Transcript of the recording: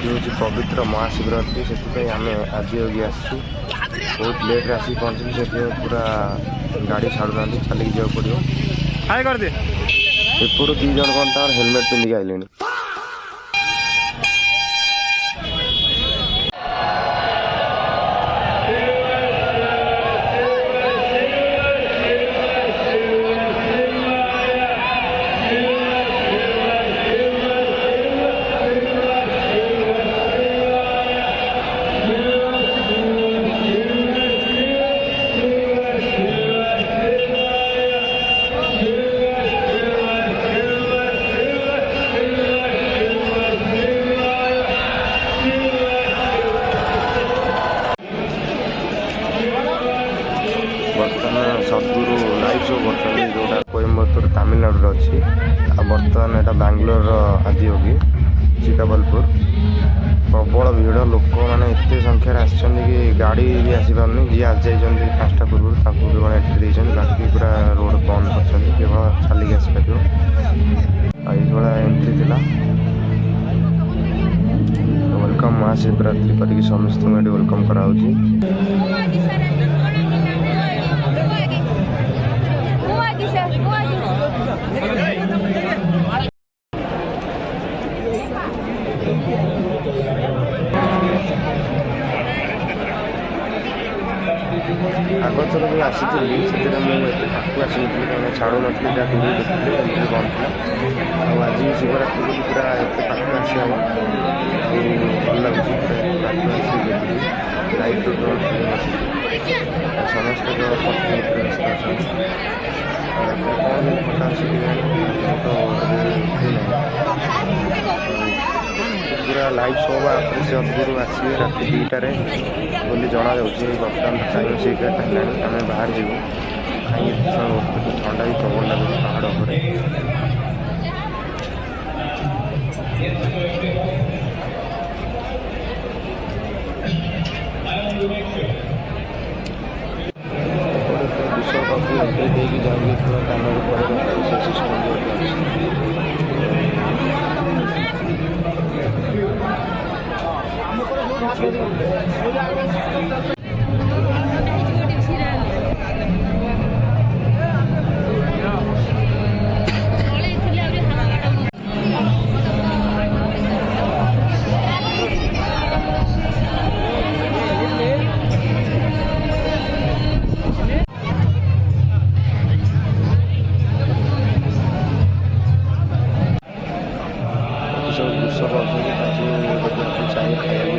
हूँ पवित्र महाशिवरात्रि से आम आदियोगी आसू बहुत लेट्रे आसी पहुँचली से पूरा गाड़ी छाड़ूना चलिक जाओ पड़ो हाय कर दे एपटू 2 जन कौन हेलमेट पिंधिक आइले बर्तमान सदगुरु लाइव शो कर जोटा कोयम्बटूर तमिलनाडु अच्छी बर्तमान यहाँ बांग्लोर आदियोगी चिकाबलपुर प्रबल भिड़ लोक मैंने एत संख्यार कि गाड़ी भी आसपारनी जी आज जाइए 5टा पूर्व एंट्री बाकी पूरा रोड बंद कर केवल चलिक आसपार ये एंट्री थी वेलकम महाशिवरात्रि करके समस्त वेलकम कराऊँ आग थर जो आसी से मुझे पाक आसी कहीं छाड़ू नी जहाँ दूर देखते एंट्री बंद था आज शिवरात्रि पूरा एत पाक आसी हम भल लगुच पाक आसी देखिए लाइट समस्त व्यस्त पूरा लाइव शो सदगुरु आसवे रात 2टारे बोली जना बर्तमान टाइम से 11टा है आम बाहर जीव कहीं ठंडा भी प्रबल लगे पहाड़ विश्व एंट्री जाएंगे पूरा कैमरा सिस्टम सब चाहिए खाया